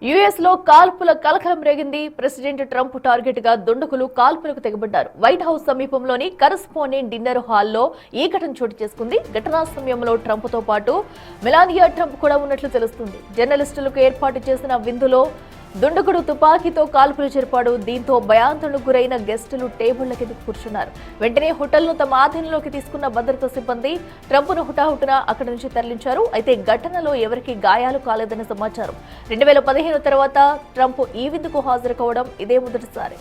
US లో కాల్పుల కలకలం రేగింది. ప్రెసిడెంట్ ట్రంప్ టార్గెట్ గా దుండగులు కాల్పులకు తెగబడ్డారు. వైట్ హౌస్ సమీపంలోని కరస్పాండెంట్ డిన్నర్ హాల్లో ఈ ఘటన చోటు చేసుకుంది. ఘటనా సమయంలో ట్రంప్ తో పాటు మెలానియా ట్రంప్ కూడా ఉన్నట్లు తెలుస్తుంది. జర్నలిస్టులకు ఏర్పాటు చేసిన విందులో దుండగుడు తుపాకీతో కాల్పులు జరిపాడు. దీంతో భయాందోళనకు గురైన గెస్టులు టేబుళ్ల కింద కూర్చున్నారు. వెంటనే హోటల్ను తమ ఆధీనంలోకి తీసుకున్న భద్రతా సిబ్బంది ట్రంప్ను హుటాహుటిన అక్కడి నుంచి తరలించారు. అయితే ఘటనలో ఎవరికీ గాయాలు కాలేదని సమాచారం. 2015 తర్వాత ట్రంప్ ఈ విందుకు హాజరు కావడం ఇదే మొదటిసారి.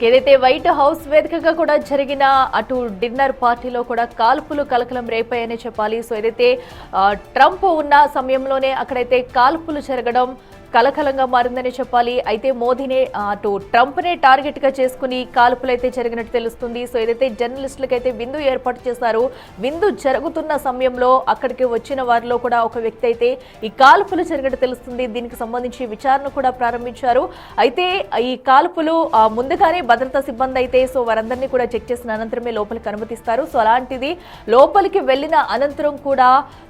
ఏదైతే వైట్ హౌస్ వేదికగా కూడా జరిగిన అటు డిన్నర్ పార్టీలో కూడా కాల్పులు కలకలం రేపాయని చెప్పాలి. సో ఏదైతే ట్రంప్ ఉన్న సమయంలోనే అక్కడైతే కాల్పులు జరగడం కలకలంగా మారిందని చెప్పాలి. అయితే మోదీనే అటు ట్రంప్నే టార్గెట్ గా చేసుకుని కాల్పులైతే జరిగినట్టు తెలుస్తుంది. సో ఏదైతే జర్నలిస్టులకైతే విందు ఏర్పాటు చేశారు. విందు జరుగుతున్న సమయంలో అక్కడికి వచ్చిన వారిలో కూడా ఒక వ్యక్తి అయితే ఈ కాల్పులు జరిగినట్టు తెలుస్తుంది. దీనికి సంబంధించి విచారణ కూడా ప్రారంభించారు. అయితే ఈ కాల్పులు ముందుగానే భద్రతా సిబ్బంది అయితే సో వారందరినీ కూడా చెక్ చేసిన అనంతరమే లోపలికి అనుమతిస్తారు. సో అలాంటిది లోపలికి వెళ్లిన అనంతరం కూడా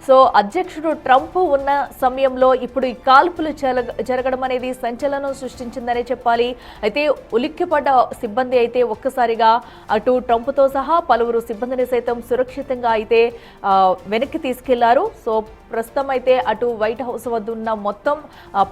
సో అధ్యక్షుడు ట్రంప్ ఉన్న సమయంలో ఇప్పుడు ఈ కాల్పులు జరగడం అనేది సంచలనం సృష్టించిందనే చెప్పాలి. అయితే ఉలిక్కిపడ్డ సిబ్బంది అయితే ఒక్కసారిగా అటు ట్రంప్తో సహా పలువురు సిబ్బందిని సైతం సురక్షితంగా అయితే వెనక్కి తీసుకెళ్లారు. సో ప్రస్తుతం అయితే అటు వైట్ హౌస్ వద్ద ఉన్న మొత్తం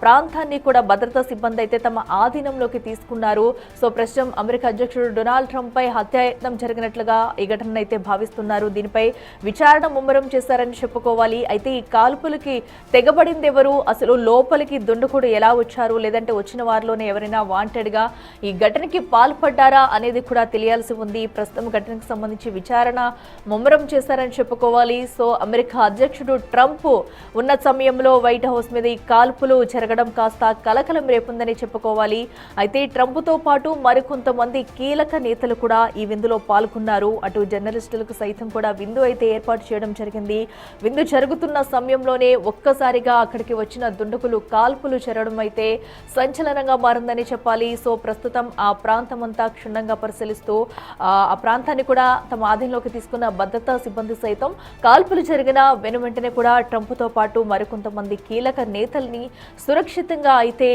ప్రాంతాన్ని కూడా భద్రతా సిబ్బంది అయితే తమ ఆధీనంలోకి తీసుకున్నారు. సో ప్రస్తుతం అమెరికా అధ్యక్షుడు డొనాల్డ్ ట్రంప్ పై హత్యాయత్నం జరిగినట్లుగా ఈ ఘటన అయితే భావిస్తున్నారు. దీనిపై విచారణ ముమ్మరం చేశారని చెప్పుకోవాలి. అయితే ఈ కాల్పులకి తెగబడింది ఎవరు, అసలు లోపలికి దుండగుడు ఎలా వచ్చారు, లేదంటే వచ్చిన వారిలోనే ఎవరైనా వాంటెడ్ గా ఈ ఘటనకి పాల్పడ్డారా అనేది కూడా తెలియాల్సి ఉంది. ప్రస్తుతం ఘటనకు సంబంధించి విచారణ ముమ్మరం చేశారని చెప్పుకోవాలి. సో అమెరికా అధ్యక్షుడు ట్రంప్ ఉన్న సమయంలో వైట్ హౌస్ మీద ఈ కాల్పులు జరగడం కాస్త కలకలం రేపుందని చెప్పుకోవాలి. అయితే ట్రంప్ తో పాటు మరికొంతమంది కీలక నేతలు కూడా ఈ విందులో పాల్గొన్నారు. అటు జర్నలిస్టులకు సైతం కూడా విందు అయితే ఏర్పాటు చేయడం జరిగింది. విందు జరుగుతున్న సమయంలోనే ఒక్కసారిగా అక్కడికి వచ్చిన దుండగులు కాల్పులు జరగడం అయితే సంచలనంగా మారిందని చెప్పాలి. సో ప్రస్తుతం ఆ ప్రాంతం అంతా క్షుణ్ణంగా పరిశీలిస్తూ ఆ ప్రాంతాన్ని కూడా తమ ఆధీనంలోకి తీసుకున్న భద్రతా సిబ్బంది సైతం కాల్పులు జరిగిన వెనువెంటనే కూడా ట్రంప్తో పాటు మరికొంతమంది కీలక నేతల్ని సురక్షితంగా అయితే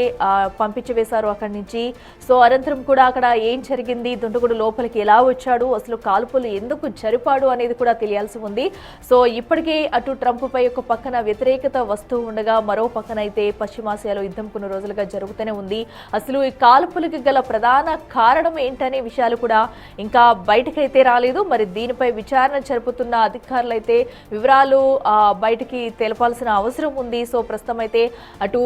పంపించి వేశారు అక్కడి నుంచి. సో అనంతరం కూడా అక్కడ ఏం జరిగింది, దుండగుడు లోపలికి ఎలా వచ్చాడు, అసలు కాల్పులు ఎందుకు జరిపాడు అనేది కూడా తెలియాల్సి ఉంది. సో ఇప్పటికే అటు ట్రంప్ పై ఒక పక్కన వ్యతిరేకత వస్తూ ఉండగా మరో పక్కన అయితే పశ్చిమాసియాలో యుద్ధం కొన్ని రోజులుగా జరుగుతూనే ఉంది. అసలు ఈ కాల్పులకి గల ప్రధాన కారణం ఏంటనే విషయాలు కూడా ఇంకా బయటకైతే రాలేదు. మరి దీనిపై విచారణ జరుపుతున్న అధికారులు అయితే వివరాలు బయటికి తెలపాల్సిన అవసరం ఉంది. సో ప్రస్తుతం అయితే అటు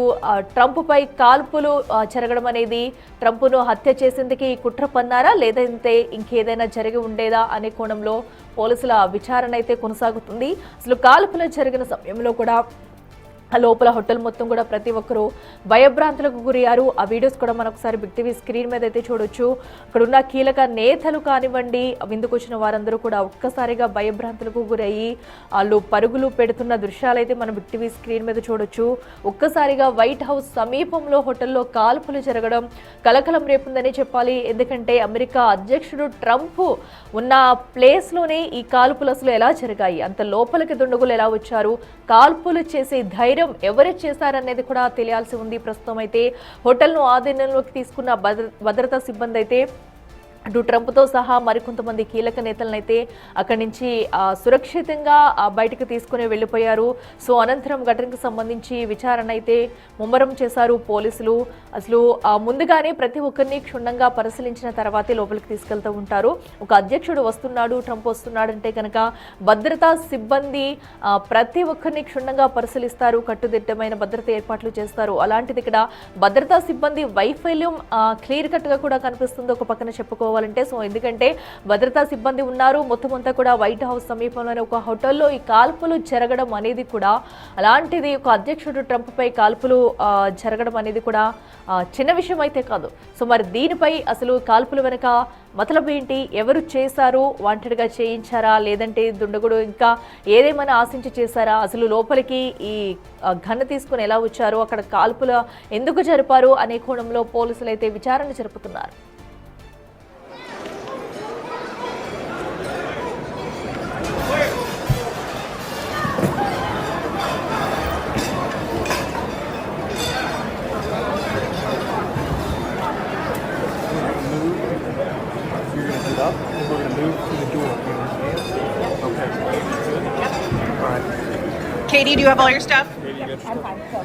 ట్రంప్ పై కాల్పులు జరగడం అనేది ట్రంప్ను హత్య చేసేందుకు కుట్ర పన్నారా, లేదంటే ఇంకేదైనా జరిగి ఉండేదా అనే కోణంలో పోలీసుల విచారణ అయితే కొనసాగుతుంది. అసలు కాల్పులు జరిగిన సమయంలో కూడా లోపల హోటల్ మొత్తం కూడా ప్రతి ఒక్కరూ భయభ్రాంతులకు గురయ్యారు. ఆ వీడియోస్ కూడా మనం ఒకసారి బిగ్ టీవీ స్క్రీన్ మీద అయితే చూడొచ్చు. అక్కడ ఉన్న కీలక నేతలు కానివ్వండి, విందుకు వచ్చిన వారందరూ కూడా ఒక్కసారిగా భయభ్రాంతులకు గురయ్యి వాళ్ళు పరుగులు పెడుతున్న దృశ్యాలు అయితే మనం బిగ్ టీవీ స్క్రీన్ మీద చూడొచ్చు. ఒక్కసారిగా వైట్ హౌస్ సమీపంలో హోటల్లో కాల్పులు జరగడం కలకలం రేపుందని చెప్పాలి. ఎందుకంటే అమెరికా అధ్యక్షుడు ట్రంప్ ఉన్న ప్లేస్లోనే ఈ కాల్పులు అసలు ఎలా జరిగాయి, అంత లోపలికి దుండగులు ఎలా వచ్చారు, కాల్పులు చేసే ధైర్యం ఎవరు చేశారనేది కూడా తెలియాల్సి ఉంది. ప్రస్తుతం అయితే హోటల్ను ఆధీనంలోకి తీసుకున్న భద్రతా సిబ్బంది అయితే అటు ట్రంప్తో సహా మరికొంతమంది కీలక నేతలనైతే అక్కడి నుంచి సురక్షితంగా బయటకు తీసుకుని వెళ్ళిపోయారు. సో అనంతరం ఘటనకు సంబంధించి విచారణ అయితే ముమ్మరం చేశారు పోలీసులు. అసలు ముందుగానే ప్రతి ఒక్కరిని క్షుణ్ణంగా పరిశీలించిన తర్వాతే లోపలికి తీసుకెళ్తూ ఉంటారు. ఒక అధ్యక్షుడు వస్తున్నాడు, ట్రంప్ వస్తున్నాడంటే కనుక భద్రతా సిబ్బంది ప్రతి ఒక్కరిని క్షుణ్ణంగా పరిశీలిస్తారు, కట్టుదిట్టమైన భద్రత ఏర్పాట్లు చేస్తారు. అలాంటిది ఇక్కడ భద్రతా సిబ్బంది వైఫల్యం క్లియర్ కట్ గా కూడా కనిపిస్తుంది ఒక పక్కన చెప్పుకోవాలి. సో ఎందుకంటే భద్రతా సిబ్బంది ఉన్నారు, మొత్తం అంతా కూడా వైట్ హౌస్ సమీపంలోని ఒక హోటల్లో ఈ కాల్పులు జరగడం అనేది కూడా అలాంటిది ఒక అధ్యక్షుడు ట్రంప్ పై కాల్పులు జరగడం అనేది కూడా చిన్న విషయం అయితే కాదు. సో మరి దీనిపై అసలు కాల్పుల వెనుక మతలబు ఏంటి, ఎవరు చేశారు, వాంటెడ్గా చేయించారా లేదంటే దుండగుడు ఇంకా ఏదేమైనా ఆశించి చేశారా, అసలు లోపలికి ఈ గన్ను తీసుకుని ఎలా వచ్చారు, అక్కడ కాల్పులు ఎందుకు జరిపారు అనే కోణంలో పోలీసులు అయితే విచారణ జరుపుతున్నారు. Up and we're going to move to the door. Okay. All right. Katie, do you have all your stuff? Katie, you got your I'm stuff? fine. So.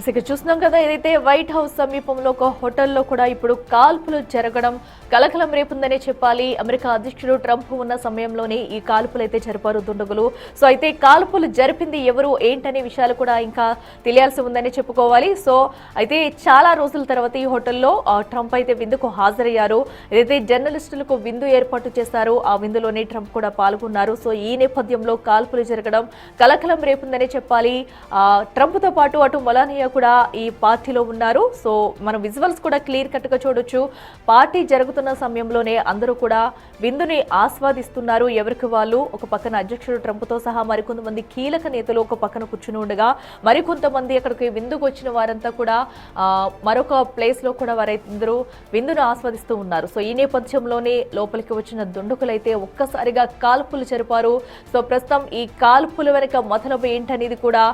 ఇక్కడ చూస్తున్నాం కదా, ఏదైతే వైట్ హౌస్ సమీపంలో ఒక హోటల్లో కూడా ఇప్పుడు కాల్పులు జరగడం కలకలం రేపుందనే చెప్పాలి. అమెరికా అధ్యక్షుడు ట్రంప్ ఉన్న సమయంలోనే ఈ కాల్పులు అయితే జరిపారు దుండగులు. సో అయితే కాల్పులు జరిపింది ఎవరు ఏంటనే విషయాలు కూడా ఇంకా తెలియాల్సి ఉందని చెప్పుకోవాలి. సో అయితే చాలా రోజుల తర్వాత ఈ హోటల్లో ట్రంప్ అయితే విందుకు హాజరయ్యారు. ఏదైతే జర్నలిస్టులకు విందు ఏర్పాటు చేశారో ఆ విందులోనే ట్రంప్ కూడా పాల్గొన్నారు. సో ఈ నేపథ్యంలో కాల్పులు జరగడం కలకలం రేపుందనే చెప్పాలి. ట్రంప్తో పాటు అటు మొలానియా కూడా ఈ పార్టీలో ఉన్నారు. సో మన విజువల్స్ కూడా క్లియర్ కట్ గా చూడొచ్చు. పార్టీ జరుగుతున్న సమయంలోనే అందరూ కూడా విందుని ఆస్వాదిస్తున్నారు ఎవరికి వాళ్ళు. ఒక పక్కన అధ్యక్షుడు ట్రంప్తో సహా మరికొంతమంది కీలక నేతలు ఒక పక్కన కూర్చుని ఉండగా మరికొంతమంది అక్కడికి విందుకు వచ్చిన వారంతా కూడా మరొక ప్లేస్ లో కూడా వారందరూ విందును ఆస్వాదిస్తూ ఉన్నారు. సో ఈ నేపథ్యంలోనే లోపలికి వచ్చిన దుండగులైతే ఒక్కసారిగా కాల్పులు జరిపారు. సో ప్రస్తుతం ఈ కాల్పుల వెనుక మొదలపు ఏంటనేది కూడా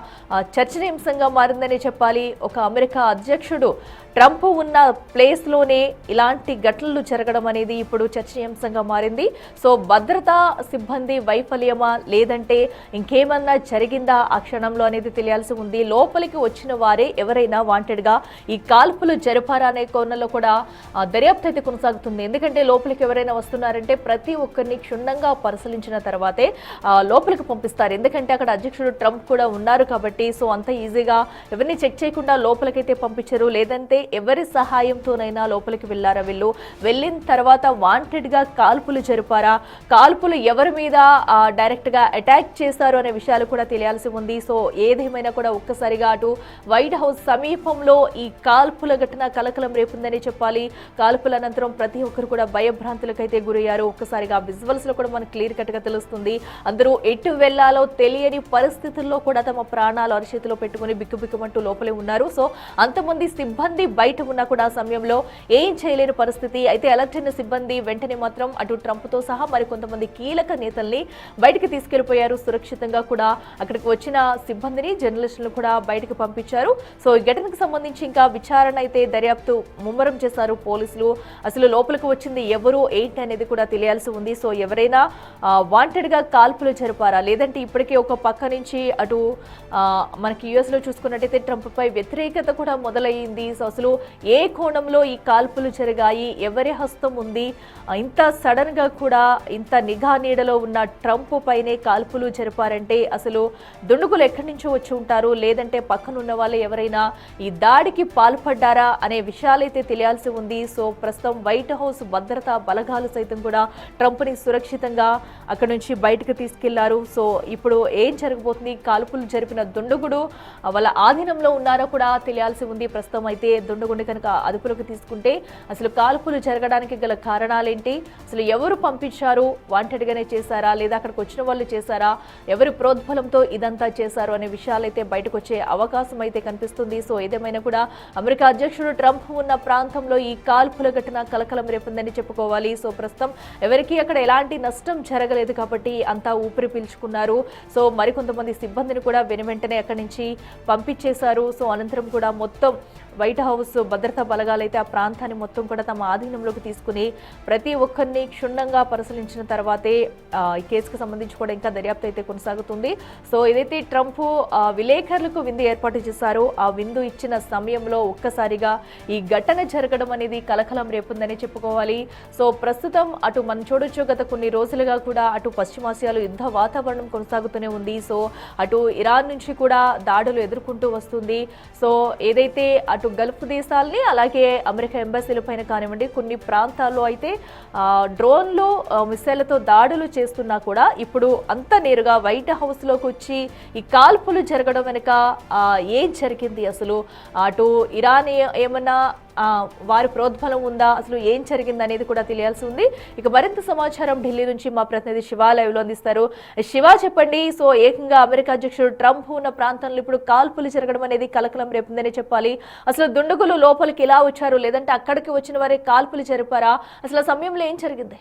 చర్చనీయాంశంగా మారిందని చెప్పాలి. ఒక అమెరికా అధ్యక్షుడు ట్రంప్ ఉన్న ప్లేస్లోనే ఇలాంటి ఘటనలు జరగడం అనేది ఇప్పుడు చర్చనీయాంశంగా మారింది. సో భద్రతా సిబ్బంది వైఫల్యమా లేదంటే ఇంకేమన్నా జరిగిందా ఆ క్షణంలో అనేది తెలియాల్సి ఉంది. లోపలికి వచ్చిన వారే ఎవరైనా వాంటెడ్గా ఈ కాల్పులు జరిపారా అనే కోణంలో కూడా దర్యాప్తు అయితే కొనసాగుతుంది. ఎందుకంటే లోపలికి ఎవరైనా వస్తున్నారంటే ప్రతి ఒక్కరిని క్షుణ్ణంగా పరిశీలించిన తర్వాతే లోపలికి పంపిస్తారు. ఎందుకంటే అక్కడ అధ్యక్షుడు ట్రంప్ కూడా ఉన్నారు కాబట్టి. సో అంత ఈజీగా ఎవరిని చెక్ చేయకుండా లోపలికైతే పంపించరు. లేదంటే ఎవరి సహాయంతోనైనా లోపలికి వెళ్ళారా, వీళ్ళు వెళ్ళిన తర్వాత వాంటెడ్ గా కాల్పులు జరిపారా, కాల్పులు ఎవరి మీద డైరెక్ట్ గా అటాక్ చేశారు అనే విషయాలు కూడా తెలియాల్సి ఉంది. సో ఏదేమైనా కూడా ఒక్కసారిగా అటు వైట్ హౌస్ సమీపంలో ఈ కాల్పుల ఘటన కలకలం రేపుందని చెప్పాలి. కాల్పుల అనంతరం ప్రతి ఒక్కరు కూడా భయభ్రాంతులకైతే గురయ్యారు. ఒక్కసారిగా విజువల్స్ లో కూడా మనకు క్లియర్ కట్ గా తెలుస్తుంది. అందరూ ఎటు వెళ్లాలో తెలియని పరిస్థితుల్లో కూడా తమ ప్రాణాలు అరిచేతిలో పెట్టుకుని బిక్కుబిక్కుమంటూ లోపలే ఉన్నారు. సో అంతమంది సిబ్బంది బయట ఉన్నా కూడా సమయంలో ఏం చేయలేని పరిస్థితి. అయితే అలర్ట్ అయిన సిబ్బంది వెంటనే మాత్రం అటు ట్రంప్తో సహా మరికొంతమంది కీలక నేతల్ని బయటికి తీసుకెళ్లిపోయారు. సురక్షితంగా కూడా అక్కడికి వచ్చిన సిబ్బందిని జర్నలిస్టులను కూడా బయటకు పంపించారు. సో ఈ ఘటనకు సంబంధించి ఇంకా విచారణ అయితే దర్యాప్తు ముమ్మరం చేశారు పోలీసులు. అసలు లోపలికి వచ్చింది ఎవరు ఏంటి అనేది కూడా తెలియాల్సి ఉంది. సో ఎవరైనా వాంటెడ్ గా కాల్పులు జరిపారా లేదంటే ఇప్పటికే ఒక పక్క నుంచి అటు మనకి యుఎస్ లో చూసుకున్నట్టయితే ట్రంప్ పై వ్యతిరేకత కూడా మొదలయ్యింది. సో అసలు ఏ కోణంలో ఈ కాల్పులు జరిగాయి, ఎవరి హస్తం ఉంది, ఇంత సడన్ గా కూడా ఇంత నిఘా నీడలో ఉన్న ట్రంప్ పైనే కాల్పులు జరిపారంటే అసలు దుండగులు ఎక్కడి నుంచో వచ్చి ఉంటారు లేదంటే పక్కనున్న వాళ్ళు ఎవరైనా ఈ దాడికి పాల్పడ్డారా అనే విషయాలైతే తెలియాల్సి ఉంది. సో ప్రస్తుతం వైట్ హౌస్ భద్రతా బలగాలు సైతం కూడా ట్రంప్ని సురక్షితంగా అక్కడ నుంచి బయటకు తీసుకెళ్లారు. సో ఇప్పుడు ఏం జరగబోతుంది, కాల్పులు జరిపిన దుండగుడు వాళ్ళ ఆధీనంలో ఉన్నారో కూడా తెలియాల్సి ఉంది. ప్రస్తుతం అయితే దుండగుండి కనుక అదుపులోకి తీసుకుంటే అసలు కాల్పులు జరగడానికి గల కారణాలేంటి, అసలు ఎవరు పంపించారు, వాంటెడ్ గానే చేశారా లేదా అక్కడికి వచ్చిన వాళ్ళు చేశారా, ఎవరి ప్రోద్బలంతో ఇదంతా చేశారు అనే విషయాలైతే బయటకు వచ్చే అవకాశం అయితే కనిపిస్తుంది. సో ఏదేమైనా కూడా అమెరికా అధ్యక్షుడు ట్రంప్ ఉన్న ప్రాంతంలో ఈ కాల్పుల ఘటన కలకలం రేపుందని చెప్పుకోవాలి. సో ప్రస్తుతం ఎవరికి అక్కడ ఎలాంటి నష్టం జరగలేదు కాబట్టి అంతా ఊపిరి పీల్చుకున్నారు. సో మరికొంతమంది సిబ్బందిని కూడా వెనువెంటనే అక్కడి నుంచి పంపించేశారు. సో అనంతరం కూడా మొత్తం వైట్ హౌస్ భద్రతా బలగాలైతే ఆ ప్రాంతాన్ని మొత్తం కూడా తమ ఆధీనంలోకి తీసుకుని ప్రతి ఒక్కరిని క్షుణ్ణంగా పరిశీలించిన తర్వాతే ఈ కేసుకు సంబంధించి కూడా ఇంకా దర్యాప్తు అయితే కొనసాగుతుంది. సో ఏదైతే ట్రంప్ విలేకరులకు విందు ఏర్పాటు చేశారో ఆ విందు ఇచ్చిన సమయంలో ఒక్కసారిగా ఈ ఘటన జరగడం అనేది కలకలం రేపుందని చెప్పుకోవాలి. సో ప్రస్తుతం అటు మనం చూడొచ్చు గత కొన్ని రోజులుగా కూడా అటు పశ్చిమాసియాలో యుద్ధ వాతావరణం కొనసాగుతూనే ఉంది. సో అటు ఇరాన్ నుంచి కూడా దాడులు ఎదుర్కొంటూ వస్తుంది. సో ఏదైతే అటు గల్ఫ్ దేశాలని అలాగే అమెరికా ఎంబసీల పైన కానివ్వండి కొన్ని ప్రాంతాల్లో అయితే డ్రోన్లు మిసైళ్లతో దాడులు చేస్తున్నా కూడా ఇప్పుడు అంత నేరుగా వైట్ హౌస్ లోకి వచ్చి ఈ కాల్పులు జరగడం వెనుక ఏం జరిగింది, అసలు అటు ఇరాన్ ఏమన్నా వారి ప్రోద్బలం ఉందా, అసలు ఏం జరిగింది అనేది కూడా తెలియాల్సి ఉంది. ఇక మరింత సమాచారం ఢిల్లీ నుంచి మా ప్రతినిధి శివ లైవ్ లో అందిస్తారు. శివ చెప్పండి. సో ఏకంగా అమెరికా అధ్యక్షుడు ట్రంప్ ఉన్న ప్రాంతంలో ఇప్పుడు కాల్పులు జరగడం అనేది కలకలం రేపుందని చెప్పాలి. అసలు దుండగులు లోపలికి ఎలా వచ్చారు, లేదంటే అక్కడికి వచ్చిన వారే కాల్పులు జరిపారా, అసలు ఆ సమయంలో ఏం జరిగింది?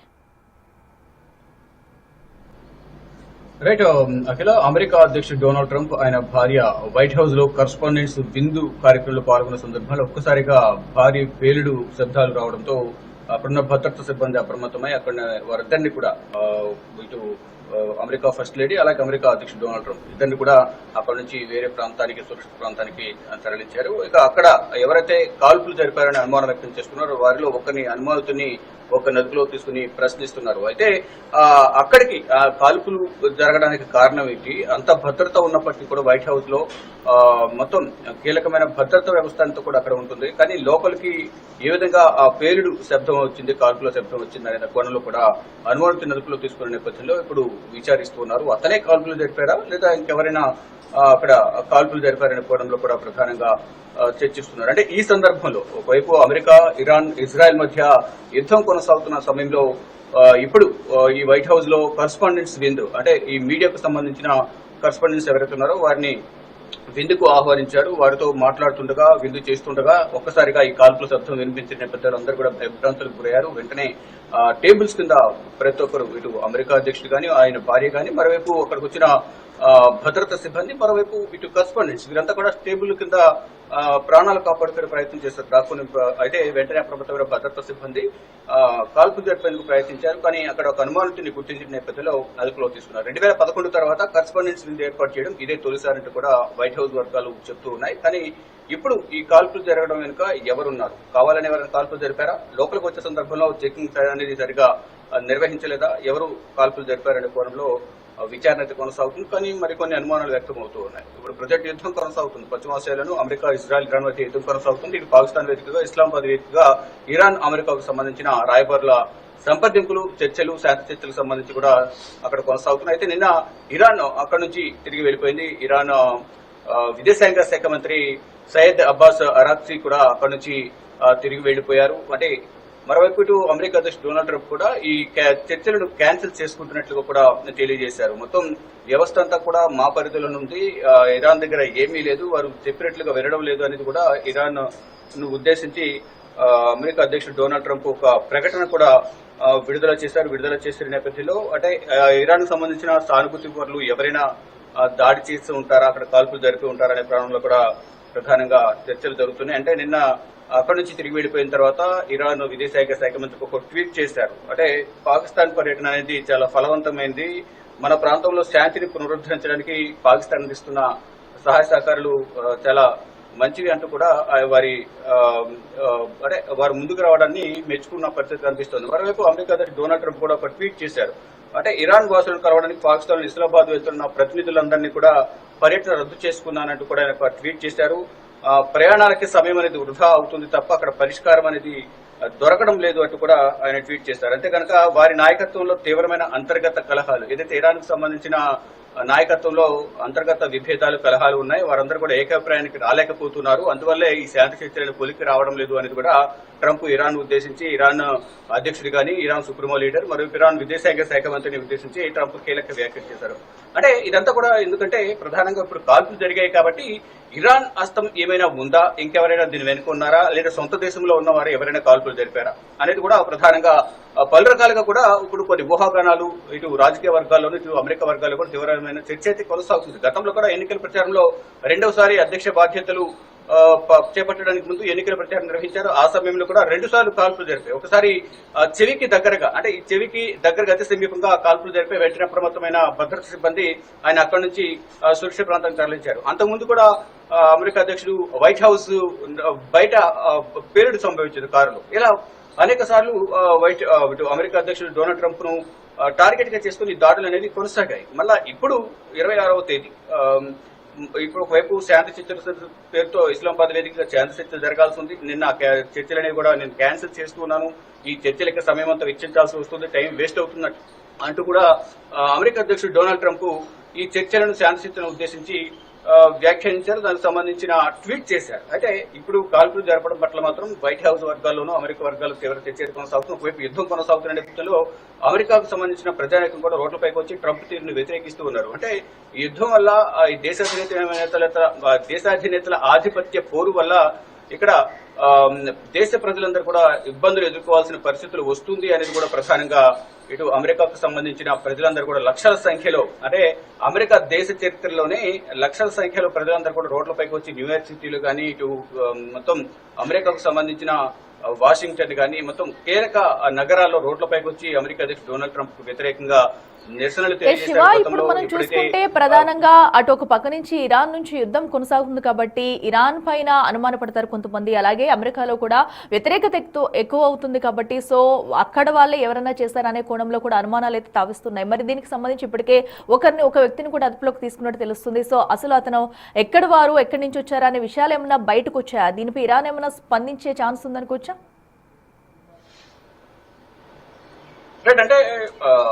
రైట్ అఖిల, అమెరికా అధ్యక్షుడు డొనాల్డ్ ట్రంప్ ఆయన భార్య వైట్ హౌస్ లో కరస్పాండెంట్స్ విందు కార్యక్రమంలో పాల్గొన్న సందర్భంలో ఒక్కసారిగా భారీ పేలుడు శబ్దాలు రావడంతో అక్కడున్న భద్రతా సిబ్బంది అప్రమత్తమై అక్కడ వారిద్దరిని కూడా ఇటు అమెరికా ఫస్ట్ లేడీ అలాగే అమెరికా అధ్యక్షుడు డొనాల్డ్ ట్రంప్ ఇద్దరిని కూడా అక్కడ నుంచి వేరే ప్రాంతానికి సురక్షిత ప్రాంతానికి తరలించారు. ఇక అక్కడ ఎవరైతే కాల్పులు జరిపారని అనుమానం వ్యక్తం చేస్తున్నారో వారిలో ఒకరిని అనుమానితుని ఒక నదిలో తీసుకుని ప్రశ్నిస్తున్నారు. అయితే అక్కడికి కాల్పులు జరగడానికి కారణం ఏంటి, అంత భద్రత ఉన్నప్పటికీ కూడా వైట్ హౌస్ లో మొత్తం కీలకమైన భద్రతా వ్యవస్థ అంతా కూడా అక్కడ ఉంటుంది. కానీ లోపలికి ఏ విధంగా ఆ పేలుడు శబ్దం వచ్చింది, కాల్పుల శబ్దం వచ్చింది అనే కోణంలో కూడా అనుమానితుని నదుపులో తీసుకునే నేపథ్యంలో ఇప్పుడు విచారిస్తున్నారు. అతనే కాల్పులు జరిపారా లేదా ఇంకెవరైనా అక్కడ కాల్పులు జరిపారనే కోణంలో కూడా ప్రధానంగా చర్చిస్తున్నారు. అంటే ఈ సందర్భంలో ఒకవైపు అమెరికా, ఇరాన్, ఇజ్రాయెల్ మధ్య యుద్ధం కొనసాగుతున్న సమయంలో ఇప్పుడు ఈ వైట్ హౌస్ లో కరస్పాండెంట్స్ విందు, అంటే ఈ మీడియాకు సంబంధించిన కరస్పాండెంట్స్ ఎవరైతే ఉన్నారో వారిని విందుకు ఆహ్వానించారు. వారితో మాట్లాడుతుండగా విందు చేస్తుండగా ఒక్కసారిగా ఈ కాల్పుల శబ్దం వినిపించిన నేపథ్యంలో అందరూ కూడా భయభ్రాంతులకు గురయ్యారు. వెంటనే టేబుల్స్ కింద ప్రతి ఒక్కరు, ఇటు అమెరికా అధ్యక్షుడు గాని ఆయన భార్య గాని, మరోవైపు అక్కడికి వచ్చిన భద్రతా సిబ్బంది, మరోవైపు ఇటు కరస్పాండెంట్స్ వీరంతా కూడా టేబుల్ కింద ప్రాణాలు కాపాడుకునే ప్రయత్నం చేస్తారు. దాక్కుని అయితే వెంటనే అప్రమత్తమైన భద్రతా సిబ్బంది కాల్పులు జరిపేందుకు ప్రయత్నించారు. కానీ అక్కడ ఒక అనుమానితుని గుర్తించిన నేపథ్యంలో అదుపులో తీసుకున్నారు. 2011 తర్వాత కరస్పాండెంట్స్ విందు ఏర్పాటు చేయడం ఇదే తొలిసారంటూ కూడా వైట్ హౌస్ వర్గాలు చెప్తూ ఉన్నాయి. కానీ ఇప్పుడు ఈ కాల్పులు జరగడం వెనుక ఎవరున్నారు, కావాలని ఎవరైనా కాల్పులు జరిపారా, లోపలికి వచ్చే సందర్భంలో చెకింగ్ అనేది సరిగా నిర్వహించలేదా, ఎవరు కాల్పులు జరిపారనే కోణంలో విచారణ అయితే కొనసాగుతుంది. కానీ మరికొన్ని అనుమానాలు వ్యక్తమవుతూ ఉన్నాయి. ఇప్పుడు ప్రజెంట్ యుద్ధం కొనసాగుతుంది. పశ్చిమాసియాలను అమెరికా, ఇజ్రాయెల్, ఇరాన్ మధ్య యుద్ధం కొనసాగుతుంది. ఇటు పాకిస్తాన్ వేదికగా, ఇస్లామాబాద్ వేదికగా ఇరాన్, అమెరికాకు సంబంధించిన రాయబారుల సంప్రదింపులు, చర్చలు, శాంతి చర్చలకు సంబంధించి కూడా అక్కడ కొనసాగుతున్నాయి. అయితే నిన్న ఇరాన్ అక్కడ నుంచి తిరిగి వెళ్లిపోయింది. ఇరాన్ విదేశాంగ శాఖ మంత్రి సయ్యద్ అబ్బాస్ అరాక్సీ కూడా అక్కడ నుంచి తిరిగి వెళ్లిపోయారు. అంటే మరోవైపు ఇటు అమెరికా అధ్యక్షుడు డొనాల్డ్ ట్రంప్ కూడా ఈ చర్చలను క్యాన్సిల్ చేసుకుంటున్నట్లుగా కూడా తెలియజేశారు. మొత్తం వ్యవస్థ అంతా కూడా మా పరిధిలో ఉంది, ఇరాన్ దగ్గర ఏమీ లేదు, వారు చెప్పినట్లుగా వినడం లేదు అనేది కూడా ఇరాన్ ను ఉద్దేశించి అమెరికా అధ్యక్షుడు డొనాల్డ్ ట్రంప్ ఒక ప్రకటన కూడా విడుదల చేశారు. విడుదల చేసిన నేపథ్యంలో అంటే ఇరాన్ కు సంబంధించిన సానుభూతి పరులు ఎవరైనా దాడి చేస్తూ ఉంటారా, అక్కడ కాల్పులు జరిపి ఉంటారా అనే ప్రాణంలో కూడా ప్రధానంగా చర్చలు జరుగుతున్నాయి. అంటే నిన్న అక్కడి నుంచి తిరిగి వెళ్లిపోయిన తర్వాత ఇరాన్ విదేశాంగ శాఖ మంత్రి ఒక ట్వీట్ చేశారు. అంటే పాకిస్తాన్ పర్యటన అనేది చాలా ఫలవంతమైంది, మన ప్రాంతంలో శాంతిని పునరుద్ధరించడానికి పాకిస్తాన్ అందిస్తున్న సహాయ సహకారాలు చాలా మంచివి అంటూ కూడా వారు ముందుకు రావడాన్ని మెచ్చుకున్న పరిస్థితి కనిపిస్తోంది. మరోవైపు అమెరికా అధ్యక్షుడు డొనాల్డ్ ట్రంప్ కూడా ఒక ట్వీట్ చేశారు. అంటే ఇరాన్ వాసులను కలవడానికి పాకిస్తాన్ ఇస్లామాబాద్ వెళ్తున్న ప్రతినిధులందరినీ కూడా పర్యటన రద్దు చేసుకున్నానంటూ కూడా ఆయన ట్వీట్ చేశారు. ప్రయాణాలకి సమయం అనేది వృధా అవుతుంది తప్ప అక్కడ పరిష్కారం అనేది దొరకడం లేదు అంటూ కూడా ఆయన ట్వీట్ చేశారు. అంతే కనుక వారి నాయకత్వంలో తీవ్రమైన అంతర్గత కలహాలు, ఏదైతే ఇరాన్ కు సంబంధించిన నాయకత్వంలో అంతర్గత విభేదాలు కలహాలు ఉన్నాయి, వారందరూ కూడా ఏకాభిప్రాయానికి రాలేకపోతున్నారు. అందువల్లే ఈ శాంతి చర్చలను కొలిక్కి రావడం లేదు అనేది కూడా ట్రంప్ ఇరాన్ ఉద్దేశించి, ఇరాన్ అధ్యక్షుడు గాని, ఇరాన్ సుప్రీమో లీడర్ మరియు ఇరాన్ విదేశాంగ శాఖ మంత్రిని ఉద్దేశించి ట్రంప్ కీలక వ్యాఖ్యలు చేశారు. అంటే ఇదంతా కూడా ఎందుకంటే ప్రధానంగా ఇప్పుడు కాల్పులు జరిగాయి కాబట్టి ఇరాన్ హస్తం ఏమైనా ఉందా, ఇంకెవరైనా దీని వెనుక ఉన్నారా, లేదా సొంత దేశంలో ఉన్నవారు ఎవరైనా కాల్పులు జరిపారా అనేది కూడా ప్రధానంగా పలు రకాలుగా కూడా ఇప్పుడు కొన్ని ఊహాగానాలు ఇటు రాజకీయ వర్గాల్లోనూ ఇటు అమెరికా వర్గాల్లో కూడా తీవ్రమైన చర్చ అయితే కొనసాగుతుంది. గతంలో కూడా ఎన్నికల ప్రచారంలో రెండవసారి అధ్యక్ష బాధ్యతలు చేపట్టడానికి ముందు ఎన్నికల ప్రచారం నిర్వహించారు. ఆ సమయంలో కూడా 2 సార్లు కాల్పులు జరిపాయి. ఒకసారి చెవికి దగ్గరగా, అంటే ఈ చెవికి దగ్గరగా అతి సమీపంగా కాల్పులు జరిపే వెంటనే అప్రమత్తమైన భద్రతా సిబ్బంది ఆయన అక్కడి నుంచి సురక్షిత ప్రాంతానికి తరలించారు. అంతకుముందు కూడా అమెరికా అధ్యక్షుడు వైట్ హౌస్ బయట పేలుడు సంభవించింది కారులో. ఇలా అనేక సార్లు అమెరికా అధ్యక్షుడు డొనాల్డ్ ట్రంప్ ను టార్గెట్ గా చేసుకుని దాడులు అనేది కొనసాగాయి. మళ్ళా ఇప్పుడు 26వ తేదీ ఇప్పుడు ఒకవైపు శాంతి చర్చల పేరుతో ఇస్లామాబాద్ వేదికగా శాంతి చర్చలు జరగాల్సి ఉంది. నిన్న చర్చలు అనేవి కూడా నేను క్యాన్సిల్ చేస్తున్నాను, ఈ చర్చలకి సమయం అంతా వెచ్చించాల్సి వస్తుంది, టైం వేస్ట్ అవుతుంది అంటూ కూడా అమెరికా అధ్యక్షుడు డొనాల్డ్ ట్రంప్ ఈ చర్చలను శాంతి చర్చలను ఉద్దేశించి వ్యాఖ్యానించారు. దానికి సంబంధించిన ట్వీట్ చేశారు. అయితే ఇప్పుడు కాల్పులు జరపడం పట్ల మాత్రం వైట్ హౌస్ వర్గాల్లోనూ అమెరికా వర్గాలు తీవ్ర చర్చ కొనసాగుతుంది. ఒకవైపు యుద్ధం కొనసాగుతున్న నేపథ్యంలో అమెరికాకు సంబంధించిన ప్రజానీకం కూడా రోడ్లపైకి వచ్చి ట్రంప్ తీరును వ్యతిరేకిస్తూ ఉన్నారు. అంటే ఈ యుద్ధం వల్ల ఈ దేశాధినేతల ఆధిపత్య పోరు వల్ల ఇక్కడ దేశ ప్రజలందరూ కూడా ఇబ్బందులు ఎదుర్కోవాల్సిన పరిస్థితులు వస్తుంది అనేది కూడా ప్రధానంగా ఇటు అమెరికాకు సంబంధించిన ప్రజలందరూ కూడా లక్షల సంఖ్యలో, అంటే అమెరికా దేశ చరిత్రలోనే లక్షల సంఖ్యలో ప్రజలందరూ కూడా రోడ్లపైకి వచ్చి న్యూయార్క్ సిటీలో కానీ, ఇటు మొత్తం అమెరికాకు సంబంధించిన వాషింగ్టన్ కానీ మొత్తం కీలక నగరాల్లో రోడ్లపైకి వచ్చి అమెరికా అధ్యక్షుడు డొనాల్డ్ ట్రంప్ కు వ్యతిరేకంగా నిరసనలు శివ, ఇప్పుడు మనం చూసుకుంటే ప్రధానంగా అటు ఒక పక్క నుంచి ఇరాన్ నుంచి యుద్ధం కొనసాగుతుంది కాబట్టి ఇరాన్ పైన అనుమానపడతారు కొంతమంది, అలాగే అమెరికాలో కూడా వ్యతిరేకత ఎక్కువ అవుతుంది కాబట్టి సో అక్కడ వాళ్ళే ఎవరైనా చేస్తారనే కోణంలో కూడా అనుమానాలు అయితే తావిస్తున్నాయి. మరి దీనికి సంబంధించి ఇప్పటికే ఒక వ్యక్తిని కూడా అదుపులోకి తీసుకున్నట్టు తెలుస్తుంది. సో అసలు అతను ఎక్కడి వారు, ఎక్కడి నుంచి వచ్చారా అనే విషయాలు ఏమైనా బయటకు వచ్చాయా? దీనిపై ఇరాన్ ఏమైనా స్పందించే ఛాన్స్ ఉందనుకోవచ్చా? రైట్, అంటే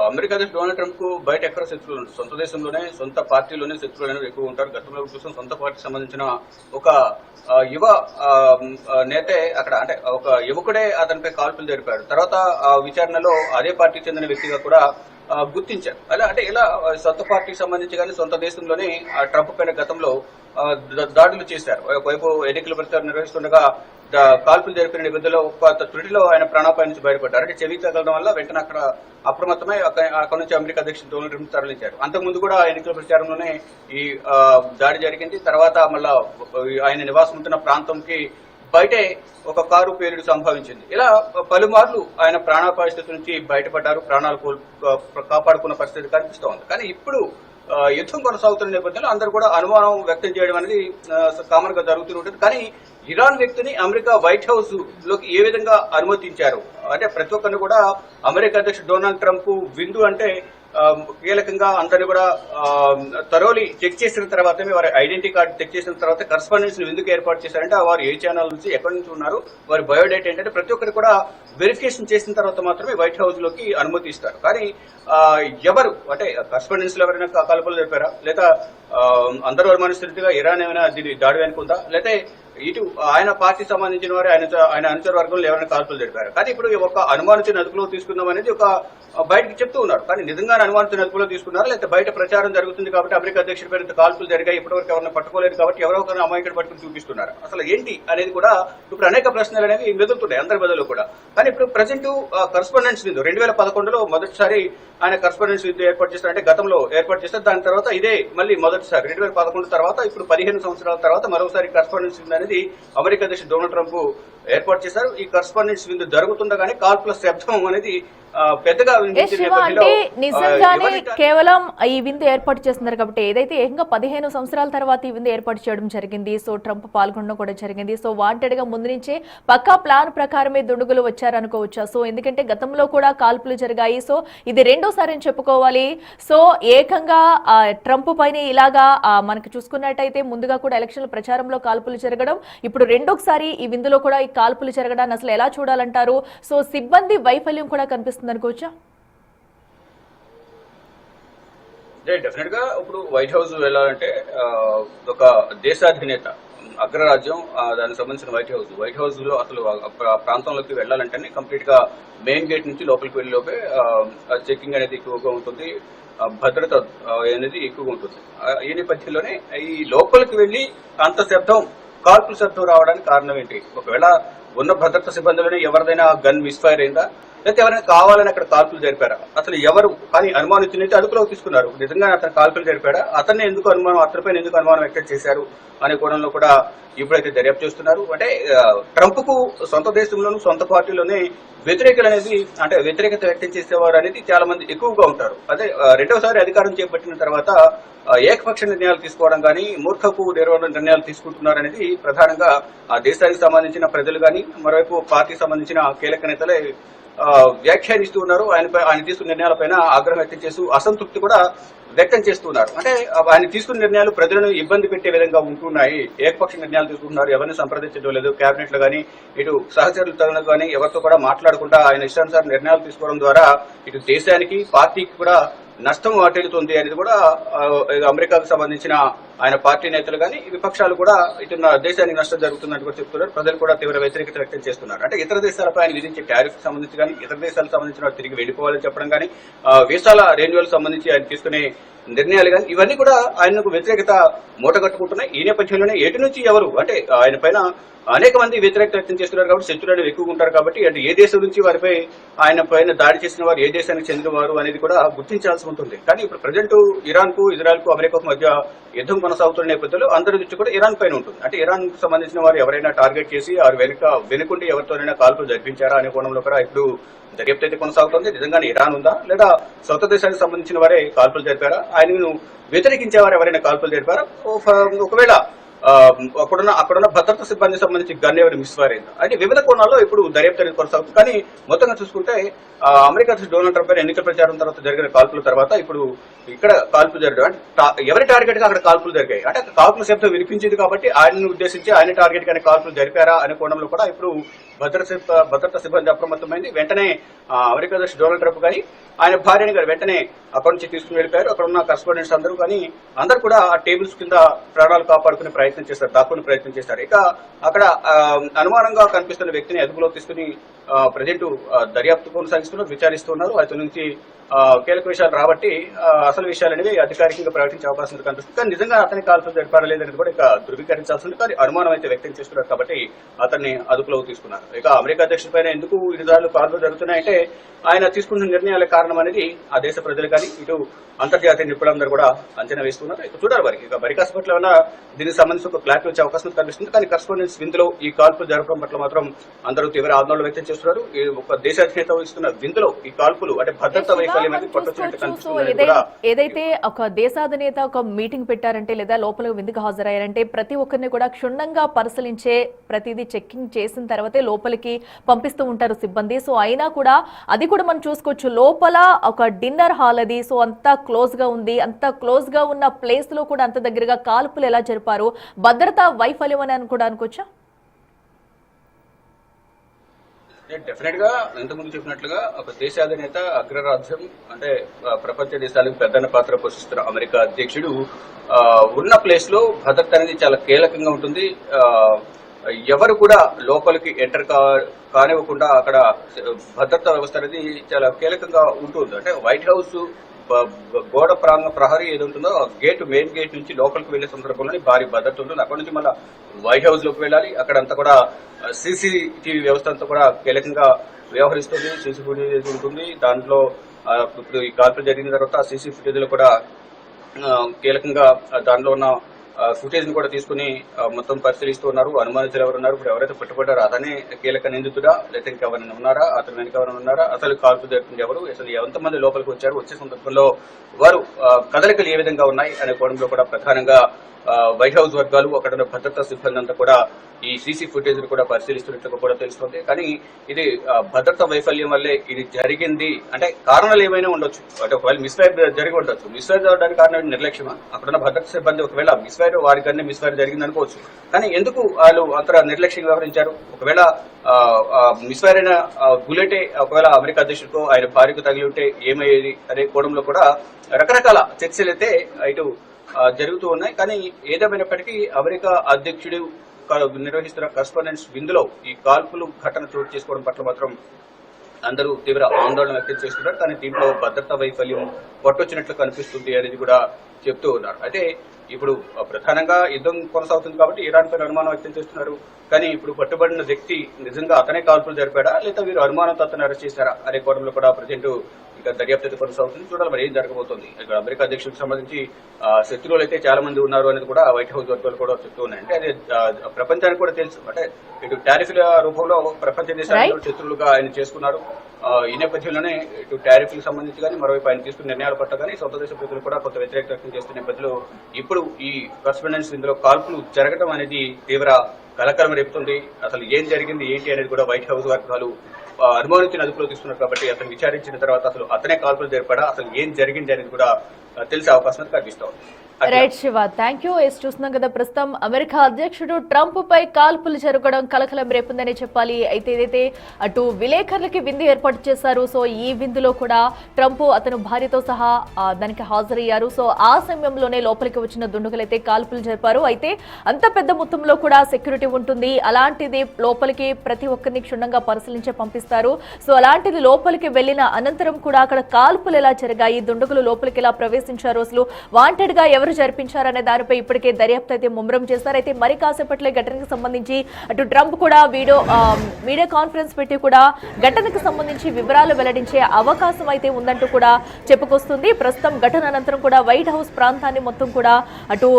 అమెరికా అధ్యక్షుడు డొనాల్డ్ ట్రంప్ కు బయట ఎక్కడ శత్రువులు ఉంటారు, సొంత దేశంలోనే సొంత పార్టీలోనే శత్రువులు అనేవి ఎక్కువ ఉంటారు. గతంలో చూసిన సొంత పార్టీకి సంబంధించిన ఒక యువ నేతే అక్కడ, అంటే ఒక యువకుడే అతనిపై కాల్పులు జరిపాడు. తర్వాత విచారణలో అదే పార్టీకి చెందిన వ్యక్తిగా కూడా గుర్తించారు. అలా అంటే ఇలా సొంత పార్టీకి సంబంధించి కానీ సొంత దేశంలోనే ట్రంప్ పైన గతంలో దాడులు చేశారు. ఒకవైపు ఎన్నికల ప్రచారం నిర్వహిస్తుండగా కాల్పులు జరిపిన నేపథ్యంలో త్రుటిలో ఆయన ప్రాణాపాయం నుంచి బయటపడ్డారు. అంటే చెవి తగలడం వల్ల వెంటనే అక్కడ అప్రమత్తమై అక్కడ నుంచి అమెరికా అధ్యక్షుడు డొనాల్డ్ ట్రంప్ తరలించారు. అంతకుముందు కూడా ఎన్నికల ప్రచారంలోనే ఈ దాడి జరిగింది. తర్వాత మళ్ళా ఆయన నివాసం ఉంటున్న ప్రాంతంకి బయటే ఒక కారు పేలుడు సంభవించింది. ఇలా పలుమార్లు ఆయన ప్రాణాపాయ స్థితి నుంచి బయటపడ్డారు, ప్రాణాలు కాపాడుకున్న పరిస్థితి కనిపిస్తోంది. కానీ ఇప్పుడు యుద్ధం కొనసాగుతున్న నేపథ్యంలో అందరూ కూడా అనుమానం వ్యక్తం చేయడం అనేది కామన్ గా జరుగుతూ ఉంటుంది. కానీ ఇరాన్ వ్యక్తిని అమెరికా వైట్ హౌస్ లోకి ఏ విధంగా అనుమతించారు అంటే ప్రతి ఒక్కరిని కూడా అమెరికా అధ్యక్షుడు డొనాల్డ్ ట్రంప్ విందు అంటే కీలకంగా అందరినీ కూడా తరోలి చెక్ చేసిన తర్వాతనే వారి ఐడెంటిటీ కార్డు చెక్ చేసిన తర్వాత కరస్పాండెన్స్ ఎందుకు ఏర్పాటు చేశారంటే వారు ఏ ఛానల్ నుంచి ఎక్కడి నుంచి ఉన్నారు, వారి బయోడేటా ఏంటంటే ప్రతి ఒక్కరు కూడా వెరిఫికేషన్ చేసిన తర్వాత మాత్రమే వైట్ హౌస్ లోకి అనుమతి ఇస్తారు. కానీ ఎవరు అంటే కరస్పాండెన్స్ లో ఎవరైనా కాల్పులు జరిపారా, లేదా అందరూ అనుమానిస్తున్నట్టుగా ఇరాన్ ఏమైనా దీన్ని దాడి వెనుకుందా, లేకపోతే ఇటు ఆయన పార్టీ సంబంధించిన వారు ఆయన అనుచర వర్గంలో ఎవరైనా కాల్పులు జరిపారు. కానీ ఇప్పుడు ఒక అనుమానించిన అదుపులో తీసుకుందాం అనేది ఒక బయటకి చెప్తూ ఉన్నారు. కానీ నిజంగా అనుమానించిన అదుపులో తీసుకున్నారు, లేకపోతే బయట ప్రచారం జరుగుతుంది కాబట్టి అమెరికా అధ్యక్షుడి పేరు కాల్పులు జరిగాయి, ఇప్పటివరకు ఎవరైనా పట్టుకోలేదు కాబట్టి ఎవరో ఒకరిని అమాయకుడు పట్టుకుని చూపిస్తున్నారు. అసలు ఏంటి అనేది కూడా ఇప్పుడు అనేక ప్రశ్నలు అనేవి మెదులుతున్నాయి అందరి బదులు కూడా. కానీ ఇప్పుడు ప్రజెంట్ కరస్పాండెన్స్ విందు 2011లో మొదటిసారి ఆయన కరస్పాండెన్స్ విందు ఏర్పాటు చేస్తారు. అంటే గతంలో ఏర్పాటు చేస్తారు, దాని తర్వాత ఇదే మళ్ళీ మొదటిసారి 2011 తర్వాత ఇప్పుడు 15 సంవత్సరాల తర్వాత మరోసారి కరస్పాండెన్స్ విందు అనేది అమెరికా అధ్యక్షుడు డొనాల్డ్ ట్రంప్ ఏర్పాటు చేశారు. ఈ కరస్పాండెన్స్ విందు జరుగుతుండగానే కాల్పుల శబ్దం అనేది పెద్దగా శివ అంటే నిజంగానే కేవలం ఈ విందు ఏర్పాటు చేస్తున్నారు కాబట్టి ఏదైతే ఏకంగా 15 సంవత్సరాల తర్వాత ఈ విందు ఏర్పాటు చేయడం జరిగింది. సో ట్రంప్ పాల్గొనడం కూడా జరిగింది. సో వాంటెడ్ గా ముందు నుంచే పక్కా ప్లాన్ ప్రకారమే దుండుగులు వచ్చారనుకోవచ్చా? సో ఎందుకంటే గతంలో కూడా కాల్పులు జరిగాయి. సో ఇది రెండోసారి అని చెప్పుకోవాలి. సో ఏకంగా ట్రంప్ పైన ఇలాగా మనకు చూసుకున్నట్టయితే ముందుగా కూడా ఎలక్షన్ల ప్రచారంలో కాల్పులు జరగడం, ఇప్పుడు రెండోసారి ఈ విందులో కూడా ఈ కాల్పులు జరగడాన్ని అసలు ఎలా చూడాలంటారు? సో సిబ్బంది వైఫల్యం కూడా కనిపిస్తుంది అనుకోవచ్చా? డెఫినెట్ గా ఇప్పుడు వైట్ హౌస్ వెళ్ళాలంటే ఒక దేశాధినేత అగ్రరాజ్యం దానికి సంబంధించిన వైట్ హౌస్ లో అసలు ప్రాంతంలోకి వెళ్ళాలంటేనే కంప్లీట్ గా మెయిన్ గేట్ నుంచి లోపలికి వెళ్ళే లోపే చెకింగ్ అనేది ఎక్కువగా ఉంటుంది, భద్రత అనేది ఎక్కువగా ఉంటుంది. ఈ నేపథ్యంలోనే ఈ లోపలికి వెళ్లి అంత కాల్పుల శబ్దం రావడానికి కారణం ఏంటి? ఒకవేళ ఉన్న భద్రతా సిబ్బందిలోనే ఎవరిదైనా గన్ మిస్ఫైర్ అయిందా, లేకపోతే ఎవరైనా కావాలని అక్కడ కాల్పులు జరిపారా? అసలు ఎవరు కానీ అనుమానితునైతే అదుపులోకి తీసుకున్నారు. నిజంగా అతను కాల్పులు జరిపాడా, అతన్ని ఎందుకు అతనిపైన ఎందుకు అనుమానం వ్యక్తం చేశారు అనే కోణంలో కూడా ఇప్పుడైతే దర్యాప్తు చేస్తున్నారు. అంటే ట్రంప్ కు సొంత దేశంలోనూ సొంత పార్టీలోనే వ్యతిరేకత వ్యక్తం చేసేవారు అనేది చాలా మంది ఎక్కువగా ఉంటారు. అదే రెండవసారి అధికారం చేపట్టిన తర్వాత ఏకపక్ష నిర్ణయాలు తీసుకోవడం కానీ మూర్ఖపు నిర్ణయాలు తీసుకుంటున్నారనేది ప్రధానంగా ఆ దేశానికి సంబంధించిన ప్రజలు కానీ మరోవైపు పార్టీకి సంబంధించిన కీలక నేతలే వ్యాఖ్యానిస్తూ ఉన్నారు. ఆయన తీసుకున్న నిర్ణయాలపైన ఆగ్రహం వ్యక్తం చేస్తూ అసంతృప్తి కూడా వ్యక్తం చేస్తున్నారు. అంటే ఆయన తీసుకున్న నిర్ణయాలు ప్రజలను ఇబ్బంది పెట్టే విధంగా ఉంటున్నాయి, ఏకపక్ష నిర్ణయాలు తీసుకుంటున్నారు, ఎవరిని సంప్రదించడం లేదు, కేబినెట్ లో కానీ ఇటు సహచరులతో కానీ ఎవరితో కూడా మాట్లాడకుండా ఆయన ఇష్టానుసారం నిర్ణయాలు తీసుకోవడం ద్వారా ఇటు దేశానికి పార్టీకి కూడా నష్టం వాటిల్లుతుంది అనేది కూడా అమెరికాకు సంబంధించిన ఆయన పార్టీ నేతలు కానీ విపక్షాలు కూడా ఇటు దేశానికి నష్టం జరుగుతుందని కూడా చెప్తున్నారు. ప్రజలు కూడా తీవ్ర వ్యతిరేకత వ్యక్తం చేస్తున్నారు. అంటే ఇతర దేశాలపై ఆయన విధించే టారిఫ్ సంబంధించి కానీ ఇతర దేశాలకు సంబంధించిన తిరిగి వెళ్లిపోవాలని చెప్పడం కానీ వీసాల రెన్యువల్ సంబంధించి ఆయన తీసుకునే నిర్ణయాలు కానీ ఇవన్నీ కూడా ఆయనకు వ్యతిరేకత మూటగట్టుకుంటున్నాయి. ఈ నేపథ్యంలోనే ఎటు నుంచి ఎవరు అంటే ఆయన పైన అనేక మంది వ్యతిరేకత వ్యక్తం చేస్తున్నారు కాబట్టి శత్రువులు ఎక్కువగా ఉంటారు కాబట్టి అంటే ఏ దేశం నుంచి వారిపై ఆయన పైన దాడి చేసిన వారు ఏ దేశానికి చెందిన వారు అనేది కూడా గుర్తించాల్సి ఉంటుంది. కానీ ఇప్పుడు ప్రజెంట్ ఇరాన్ కు ఇజ్రాయెల్ కు అమెరికాకు మధ్య యుద్ధం కొనసాగుతున్న నేపథ్యంలో అందరి దృష్టి కూడా ఇరాన్ పైన ఉంటుంది. అంటే ఇరాన్ కు సంబంధించిన వారు ఎవరైనా టార్గెట్ చేసి వారు వెనుకుండి ఎవరితోనైనా కాల్పులు జరిపించారా అనే కోణంలో కూడా ఇప్పుడు దర్యాప్తు అయితే కొనసాగుతుంది. నిజంగానే ఇరాన్ ఉందా లేదా సొంత దేశానికి సంబంధించిన వారే కాల్పులు జరిపారా, ఆయనను వ్యతిరేకించేవారు ఎవరైనా కాల్పులు జరిపారా, ఒకవేళ అక్కడున్న భద్రతా సిబ్బంది సంబంధించి గన్ ఎవరు మిస్ఫైర్ అయిందా అంటే వివిధ కోణాల్లో ఇప్పుడు దర్యాప్తు అనేది కొనసాగుతుంది. కానీ మొత్తంగా చూసుకుంటే అమెరికా డొనాల్డ్ ట్రంప్ ఎన్నికల ప్రచారం తర్వాత జరిగిన కాల్పుల తర్వాత ఇప్పుడు ఇక్కడ కాల్పులు జరగడం ఎవరి టార్గెట్ గా అక్కడ కాల్పులు జరిగాయి అంటే కాల్పుల శబ్దం వినిపించింది కాబట్టి ఆయనను ఉద్దేశించి ఆయన టార్గెట్ గానే కాల్పులు జరిపారా అనే కోణంలో కూడా ఇప్పుడు భద్రతా సిబ్బంది అప్రమత్తమైంది. వెంటనే అమెరికా అధ్యక్షుడు డొనాల్డ్ ట్రంప్ కానీ ఆయన భార్యని గారు వెంటనే అక్కడి నుంచి తీసుకుని వెళ్ళిపోయారు. అక్కడ ఉన్న కరెస్పాండెంట్స్ అందరూ కూడా ఆ టేబుల్స్ కింద ప్రాణాలు కాపాడుకునే ప్రయత్నం చేస్తారు, దాక్కునే ప్రయత్నం చేస్తారు. ఇక అక్కడ అనుమానంగా కనిపిస్తున్న వ్యక్తిని అదుపులో తీసుకుని ప్రజెంట్ దర్యాప్తు కొనసాగిస్తున్నారు, విచారిస్తున్నారు. అతని నుంచి కీలక విషయాలు రాబట్టి అసలు విషయాలు అనేవి అధికారికంగా ప్రకటించే అవకాశం కనిపిస్తుంది. కానీ నిజంగా అతని కాల్పులు జరిపారా లేదనేది కూడా ఇక ధృవీకరించాల్సింది. కానీ అనుమానం అయితే వ్యక్తం చేస్తున్నారు కాబట్టి అతన్ని అదుపులోకి తీసుకున్నారు. ఇక అమెరికా అధ్యక్షుడి పైన ఎందుకు ఇన్నిసార్లు కాల్పులు జరుగుతున్నాయంటే ఆయన తీసుకున్న నిర్ణయాల కారణం అనేది ఆ దేశ ప్రజలు కానీ ఇటు అంతర్జాతీయ నిపుణులందరూ కూడా అంచనా వేస్తున్నారు. ఇక చూడాలి వారికి ఇక మరి కాసేపట్లో ఏమైనా దీనికి సంబంధించి ఒక క్లారిటీ వచ్చే అవకాశం కనిపిస్తుంది. కానీ కరెస్పాండెన్స్ విందులో ఈ కాల్పులు జరపడం పట్ల మాత్రం అందరూ తీవ్ర ఆందోళన వ్యక్తం చేస్తున్నారు. ఒక దేశాధినేత ఇస్తున్న విందులో ఈ కాల్పులు అంటే భద్రతా వైఫల్యం అనేది పట్టొచ్చినట్టు కనిపిస్తుంది. ఏదైతే ఒక దేశాధినేత ఒక మీటింగ్ పెట్టారంటే లేదా లోపల విందుకు హాజరయ్యారంటే ప్రతి ఒక్కరిని కూడా క్షుణ్ణంగా పరిశీలించే ప్రతిదీ చెక్కింగ్ చేసిన తర్వాతే లోపలికి పంపిస్తూ ఉంటారు సిబ్బంది. సో అయినా కూడా అది కూడా మనం చూసుకోవచ్చు లోపల ఒక డిన్నర్ హాల్ అది. సో అంతా క్లోజ్ గా ఉంది, అంత క్లోజ్ గా ఉన్న ప్లేస్ లో కూడా అంత దగ్గరగా కాల్పులు ఎలా జరిపారు, భద్రతా వైఫల్యం అని కూడా అనుకోవచ్చా? డెఫినెట్ గా ఇంతకుముందు చెప్పినట్లుగా ఒక దేశాధినేత అగ్రరాజ్యం అంటే ప్రపంచ దేశాలకు పెద్దన్న పాత్ర పోషిస్తున్న అమెరికా అధ్యక్షుడు ఉన్న ప్లేస్ లో భద్రత అనేది చాలా కీలకంగా ఉంటుంది. ఎవరు కూడా లోపలికి ఎంటర్ కానివ్వకుండా అక్కడ భద్రతా వ్యవస్థ అనేది చాలా కీలకంగా ఉంటుంది. అంటే వైట్ హౌస్ గోడ ప్రహరీ ఏది ఉంటుందో మెయిన్ గేట్ నుంచి లోపలికి వెళ్లే సందర్భంలో భారీ భద్రత ఉంటుంది. అక్కడ నుంచి మళ్ళీ వైట్ హౌస్ లోకి వెళ్ళాలి. అక్కడంతా కూడా CCTV వ్యవస్థ అంతా కూడా కీలకంగా వ్యవహరిస్తుంది. CC ఫుటేజ్ ఉంటుంది. దాంట్లో ఇప్పుడు ఈ కాల్పులు జరిగిన తర్వాత CC ఫుటేజ్ లో కూడా కీలకంగా దానిలో ఉన్న ఫుటేజ్ ని కూడా తీసుకుని మొత్తం పరిశీలిస్తూ ఉన్నారు. అనుమానితులు ఎవరున్నారు, ఇప్పుడు ఎవరైతే పట్టుబడ్డారో అతనే కీలక నిందితుడా, లేకపోతే ఇంకెవరైనా ఉన్నారా, అతని వెనుక ఎవరైనా ఉన్నారా, అసలు కాల్పు జరుగుతుంది ఎవరు, అసలు ఎంతమంది లోపలికి వచ్చారు, వచ్చే సందర్భంలో వారు కదలికలు ఏ విధంగా ఉన్నాయి అనే కోణంలో కూడా ప్రధానంగా వైట్ హౌస్ వర్గాలు అక్కడ ఉన్న భద్రతా సిబ్బంది అంతా కూడా ఈ సీసీ ఫుటేజ్ ని కూడా పరిశీలిస్తున్నట్లు కూడా తెలుస్తుంది. కానీ ఇది భద్రతా వైఫల్యం వల్లే ఇది జరిగింది అంటే కారణాలు ఏమైనా ఉండొచ్చు. అంటే ఒకవేళ మిస్ఫైర్ జరిగి ఉండొచ్చు. మిస్ఫైర్ జరగడానికి కారణం నిర్లక్ష్యమా, అక్కడున్న భద్రతా సిబ్బంది ఒకవేళ మిస్ఫైర్ వారికన్నా మిస్ఫైర్ జరిగింది అనుకోవచ్చు. కానీ ఎందుకు వాళ్ళు అంత నిర్లక్ష్యంగా వ్యవహరించారు? ఒకవేళ మిస్ఫైర్ అయిన బుల్లెటే ఒకవేళ అమెరికా అధ్యక్షుడికో ఆయన భార్యకు తగిలి ఉంటే ఏమయ్యేది అనే కోణంలో కూడా రకరకాల చర్చలు అయితే ఇటు జరుగుతూ ఉన్నాయి. కానీ ఏదేమైనప్పటికీ అమెరికా అధ్యక్షుడు నిర్వహిస్తున్న కరస్పాండెన్స్ విందులో ఈ కాల్పులు ఘటన చోటు చేసుకోవడం పట్ల మాత్రం అందరూ తీవ్ర ఆందోళన వ్యక్తం చేస్తున్నారు. కానీ దీంట్లో భద్రతా వైఫల్యం పట్టొచ్చినట్లు కనిపిస్తుంది అనేది కూడా చెప్తూ ఉన్నారు. అయితే ఇప్పుడు ప్రధానంగా యుద్ధం కొనసాగుతుంది కాబట్టి ఇరాన్ పైన అనుమానం వ్యక్తం చేస్తున్నారు. కానీ ఇప్పుడు పట్టుబడిన వ్యక్తి నిజంగా అతనే కాల్పులు జరిపాడా, లేదా వీరు అనుమానంతో అతను అరెస్ట్ చేశారా అనే కోణంలో కూడా ప్రజెంట్ ఇంకా దర్యాప్తు కొనసాగుతుంది. చూడాలి మరి ఏం జరగబోతోంది. ఇక్కడ అమెరికా అధ్యక్షుడికి సంబంధించి శత్రువులు అయితే చాలా మంది ఉన్నారు అనేది కూడా వైట్ హౌస్ వర్గాలు కూడా చెప్తూ ఉన్నాయి. అంటే అది ప్రపంచానికి కూడా తెలుసు. అంటే ఇటు టారిఫ్ల రూపంలో ప్రపంచ దేశాలలో శత్రువులుగా ఆయన చేసుకున్నారు. ఈ నేపథ్యంలోనే ఇటు టారిఫ్లకు సంబంధించి కానీ మరోవైపు ఆయన తీసుకున్న నిర్ణయాల పట్ల కానీ సొంత దేశ ప్రజలు కూడా కొంత వ్యతిరేకత వ్యక్తం చేస్తున్న నేపథ్యంలో ఇప్పుడు ఈ కరస్పాండెన్స్ ఇందులో కాల్పులు జరగడం అనేది తీవ్ర కలకలం రేపుతుంది. అసలు ఏం జరిగింది ఏంటి అనేది కూడా వైట్ హౌస్ వర్గాలు అనుమానించిన అదుపులో తీసుకున్నారు. కాబట్టి అతను విచారించిన తర్వాత అసలు అతనే కాల్పులు జరిపాడా, అసలు ఏం జరిగింది అనేది కూడా తెలిసే అవకాశం కనిపిస్తా ఉంది. Right Shiva, thank you. చూస్తున్నాం కదా ప్రస్తుతం అమెరికా అధ్యక్షుడు ట్రంప్ పై కాల్పులు జరగడం కలకలం రేపుందని చెప్పాలి. అయితే ఏదైతే అటు విలేకరులకి విందు ఏర్పాటు చేశారు. సో ఈ విందులో కూడా ట్రంప్ అతను భార్యతో సహా దానికి హాజరయ్యారు. సో ఆ సమయంలోనే లోపలికి వచ్చిన దుండగులైతే కాల్పులు జరిపారు. అయితే అంత పెద్ద మొత్తంలో కూడా సెక్యూరిటీ ఉంటుంది. అలాంటిది లోపలికి ప్రతి ఒక్కరిని క్షుణ్ణంగా పరిశీలించే పంపిస్తారు. సో అలాంటిది లోపలికి వెళ్లిన అనంతరం కూడా అక్కడ కాల్పులు ఎలా జరిగాయి, దుండగులు లోపలికి ఎలా ప్రవేశించారు, అసలు వాంటెడ్ గా ఎవరు జరిపించారనే దానిపై ఇప్పటికే దర్యాప్తు అయితే ముమ్మరం చేస్తారు. అయితే మరి కాసేపట్లో ఘటనకు సంబంధించి అటు ట్రంప్ కూడా మీడియా కాన్ఫరెన్స్ పెట్టి కూడా ఘటనకు సంబంధించి వివరాలు వెల్లడించే అవకాశం అయితే ఉందంటూ కూడా చెప్పుకొస్తుంది. ప్రస్తుతం ఘటన అనంతరం కూడా వైట్ హౌస్ ప్రాంతాన్ని మొత్తం కూడా అటు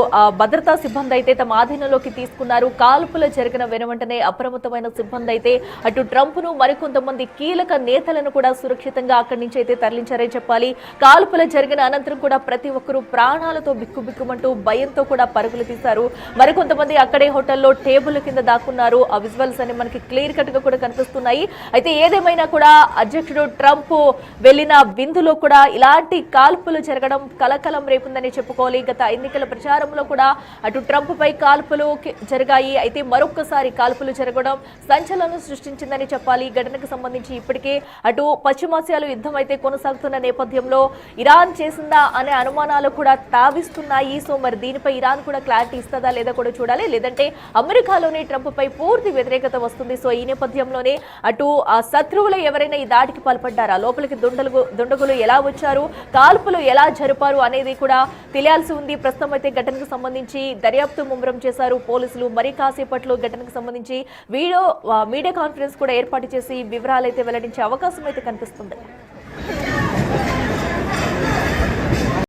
భద్రతా సిబ్బంది అయితే తమ ఆధీనంలోకి తీసుకున్నారు. కాల్పులు జరిగిన వెనువెంటనే అప్రమత్తమైన సిబ్బంది అయితే అటు ట్రంప్ ను మరికొంతమంది కీలక నేతలను కూడా సురక్షితంగా అక్కడి నుంచి అయితే తరలించారని చెప్పాలి. కాల్పులు జరిగిన అనంతరం కూడా ప్రతి ఒక్కరూ ప్రాణాలతో బిక్కుబిక్కుమంటూ భయంతో కూడా పరుగులు తీశారు. మరికొంతమంది అక్కడే హోటల్లో టేబుల్ కింద దాక్కున్నారు. ఆ విజువల్స్ అన్ని మనకి క్లియర్ కట్ గా కూడా కనిపిస్తున్నాయి. అయితే ఏదేమైనా కూడా అధ్యక్షుడు ట్రంప్ వెళ్లిన విందులో కూడా ఇలాంటి కాల్పులు జరగడం కలకలం రేపుందని చెప్పుకోవాలి. గత ఎన్నికల ప్రచారంలో కూడా అటు ట్రంప్ పై కాల్పులు జరిగాయి. అయితే మరొక్కసారి కాల్పులు జరగడం సంచలనం సృష్టించిందని చెప్పాలి. ఘటనకు సంబంధించి ఇప్పటికే అటు పశ్చిమాసియాలో యుద్ధం అయితే కొనసాగుతున్న నేపథ్యంలో ఇరాన్ చేసిందా అనే అనుమానాలు కూడా తావిస్తున్నాయి. సో మరి దీనిపై ఇరాన్ కూడా క్లారిటీ ఇస్తుందా లేదా కూడా చూడాలి. లేదంటే అమెరికాలోనే ట్రంప్ పై పూర్తి వ్యతిరేకత వస్తుంది. సో ఈ నేపథ్యంలోనే అటు ఆ శత్రువులు ఎవరైనా ఈ దాడికి పాల్పడ్డారా, లోపలికి దుండగులు ఎలా వచ్చారు, కాల్పులు ఎలా జరిపారు అనేది కూడా తెలియాల్సి ఉంది. ప్రస్తుతం అయితే ఘటనకు సంబంధించి దర్యాప్తు ముమ్మరం చేశారు పోలీసులు. మరి కాసేపట్లో ఘటనకు సంబంధించి మీడియా కాన్ఫరెన్స్ కూడా ఏర్పాటు చేసి వివరాలు అయితే వెల్లడించే అవకాశం అయితే కనిపిస్తుంది.